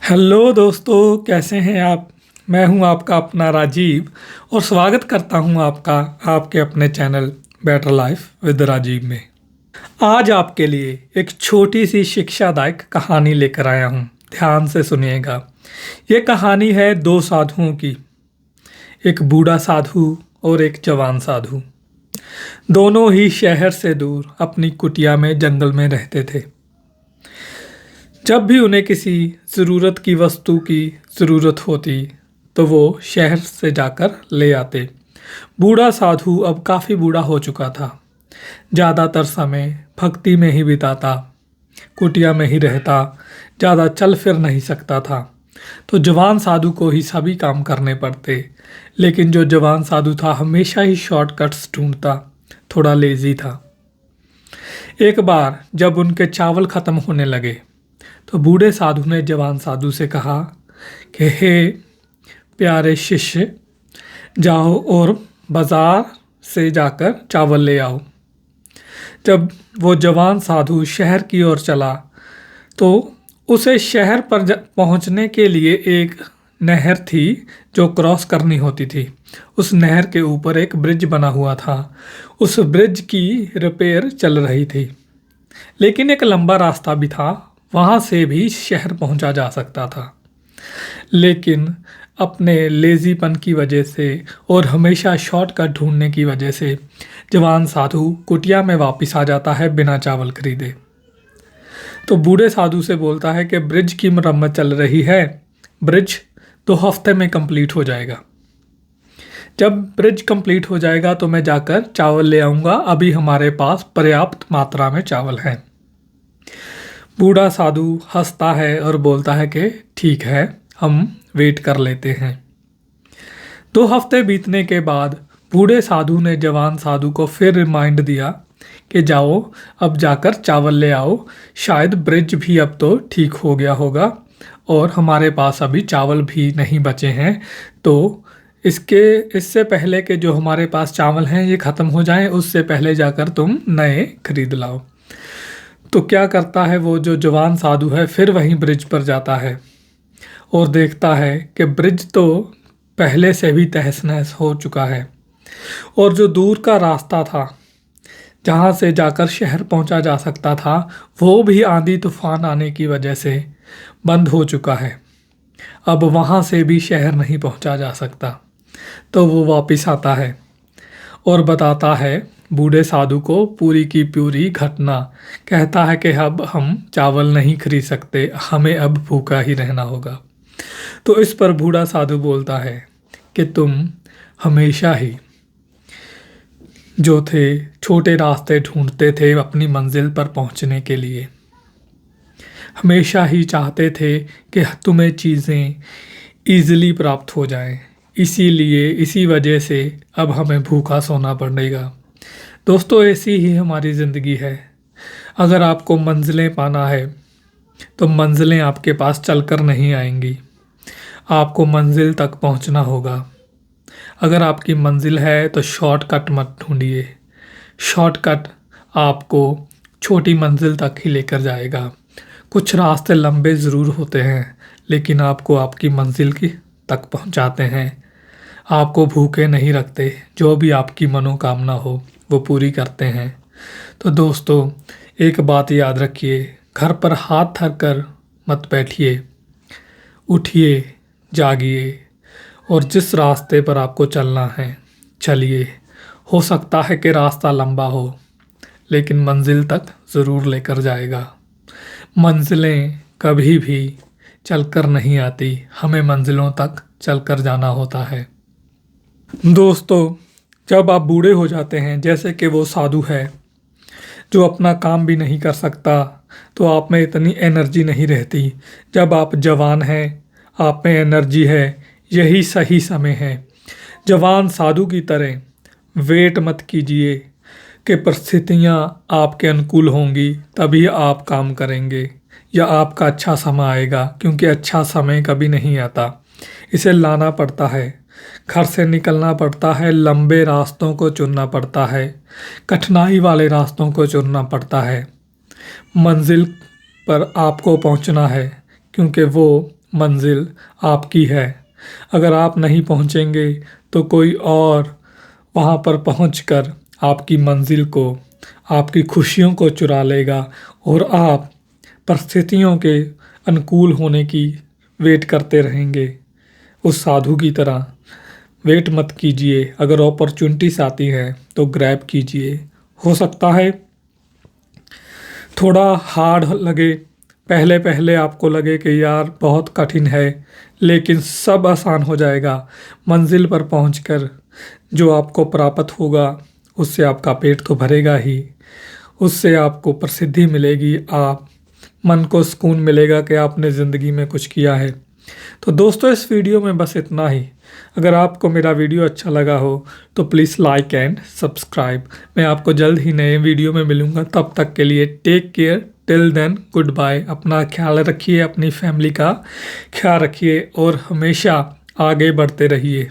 Hello दोस्तों, कैसे हैं आप। मैं हूं आपका अपना राजीव और स्वागत करता हूं आपका आपके अपने channel better life with Rajiv में। आज आपके लिए एक छोटी सी शिक्षादायक कहानी लेकर आया हूं। ध्यान से सुनिएगा। ये कहानी है दो साधुओं की, एक बूढ़ा साधु और एक जवान साधु। दोनों ही शहर से दूर अपनी कुटिया में जंगल में रहते थे। जब भी उन्हें किसी ज़रूरत की वस्तु की ज़रूरत होती तो वो शहर से जाकर ले आते। बूढ़ा साधु अब काफ़ी बूढ़ा हो चुका था। ज़्यादातर समय भक्ति में ही बिताता, कुटिया में ही रहता, ज़्यादा चल फिर नहीं सकता था। तो जवान साधु को ही सभी काम करने पड़ते। लेकिन जो जवान साधु था हमेशा ही शॉर्टकट्स ढूंढता, थोड़ा लेज़ी था। एक बार जब उनके चावल ख़त्म होने लगे तो बूढ़े साधु ने जवान साधु से कहा कि हे प्यारे शिष्य, जाओ और बाजार से जाकर चावल ले आओ। जब वो जवान साधु शहर की ओर चला तो उसे शहर पर पहुंचने के लिए एक नहर थी जो क्रॉस करनी होती थी। उस नहर के ऊपर एक ब्रिज बना हुआ था। उस ब्रिज की रिपेयर चल रही थी, लेकिन एक लंबा रास्ता भी था, वहाँ से भी शहर पहुँचा जा सकता था। लेकिन अपने लेज़ीपन की वजह से और हमेशा शॉर्टकट ढूंढने की वजह से जवान साधु कुटिया में वापस आ जाता है बिना चावल खरीदे। तो बूढ़े साधु से बोलता है कि ब्रिज की मरम्मत चल रही है, ब्रिज 2 हफ्ते में कंप्लीट हो जाएगा। जब ब्रिज कंप्लीट हो जाएगा तो मैं जाकर चावल ले आऊँगा, अभी हमारे पास पर्याप्त मात्रा में चावल है। बूढ़ा साधु हंसता है और बोलता है कि ठीक है, हम वेट कर लेते हैं। 2 हफ्ते बीतने के बाद बूढ़े साधु ने जवान साधु को फिर रिमाइंड दिया कि जाओ अब जाकर चावल ले आओ, शायद ब्रिज भी अब तो ठीक हो गया होगा और हमारे पास अभी चावल भी नहीं बचे हैं। तो इससे पहले कि जो हमारे पास चावल हैं ये ख़त्म हो जाएं, उससे पहले जाकर तुम नए खरीद लाओ। तो क्या करता है वो जो जवान साधु है, फिर वहीं ब्रिज पर जाता है और देखता है कि ब्रिज तो पहले से भी तहस नहस हो चुका है और जो दूर का रास्ता था जहाँ से जाकर शहर पहुँचा जा सकता था वो भी आंधी तूफान आने की वजह से बंद हो चुका है। अब वहाँ से भी शहर नहीं पहुँचा जा सकता। तो वो वापस आता है और बताता है बूढ़े साधु को पूरी की पूरी घटना। कहता है कि अब हम चावल नहीं खरीद सकते, हमें अब भूखा ही रहना होगा। तो इस पर बूढ़ा साधु बोलता है कि तुम हमेशा ही जो थे छोटे रास्ते ढूंढते थे अपनी मंजिल पर पहुंचने के लिए, हमेशा ही चाहते थे कि तुम्हें चीज़ें ईज़िली प्राप्त हो जाएं, इसीलिए इसी वजह से अब हमें भूखा सोना पड़ेगा। दोस्तों, ऐसी ही हमारी ज़िंदगी है। अगर आपको मंजिलें पाना है तो मंजिलें आपके पास चलकर नहीं आएंगी, आपको मंजिल तक पहुंचना होगा। अगर आपकी मंजिल है तो शॉर्टकट मत ढूंढिए, शॉर्टकट आपको छोटी मंजिल तक ही लेकर जाएगा। कुछ रास्ते लंबे ज़रूर होते हैं लेकिन आपको आपकी मंजिल की तक पहुंचाते हैं, आपको भूखे नहीं रखते, जो भी आपकी मनोकामना हो वो पूरी करते हैं। तो दोस्तों, एक बात याद रखिए, घर पर हाथ धर कर मत बैठिए, उठिए, जागिए और जिस रास्ते पर आपको चलना है चलिए। हो सकता है कि रास्ता लंबा हो लेकिन मंजिल तक ज़रूर लेकर जाएगा। मंजिलें कभी भी चलकर नहीं आती, हमें मंजिलों तक चलकर जाना होता है। दोस्तों, जब आप बूढ़े हो जाते हैं, जैसे कि वो साधु है जो अपना काम भी नहीं कर सकता, तो आप में इतनी एनर्जी नहीं रहती। जब आप जवान हैं, आप में एनर्जी है, यही सही समय है। जवान साधु की तरह वेट मत कीजिए कि परिस्थितियाँ आपके अनुकूल होंगी तभी आप काम करेंगे या आपका अच्छा समय आएगा, क्योंकि अच्छा समय कभी नहीं आता, इसे लाना पड़ता है। घर से निकलना पड़ता है, लंबे रास्तों को चुनना पड़ता है, कठिनाई वाले रास्तों को चुनना पड़ता है। मंजिल पर आपको पहुंचना है क्योंकि वो मंजिल आपकी है। अगर आप नहीं पहुंचेंगे तो कोई और वहां पर पहुंचकर आपकी मंजिल को, आपकी खुशियों को चुरा लेगा और आप परिस्थितियों के अनुकूल होने की वेट करते रहेंगे। उस साधु की तरह वेट मत कीजिए, अगर अपॉर्चुनिटीज आती हैं तो ग्रैब कीजिए। हो सकता है थोड़ा हार्ड लगे, पहले पहले आपको लगे कि यार बहुत कठिन है, लेकिन सब आसान हो जाएगा। मंजिल पर पहुंचकर जो आपको प्राप्त होगा उससे आपका पेट तो भरेगा ही, उससे आपको प्रसिद्धि मिलेगी, आप मन को सुकून मिलेगा कि आपने ज़िंदगी में कुछ किया है। तो दोस्तों इस वीडियो में बस इतना ही। अगर आपको मेरा वीडियो अच्छा लगा हो तो प्लीज़ लाइक एंड सब्सक्राइब। मैं आपको जल्द ही नए वीडियो में मिलूँगा, तब तक के लिए take care, till then goodbye. अपना ख्याल रखिए, अपनी फैमिली का ख्याल रखिए और हमेशा आगे बढ़ते रहिए।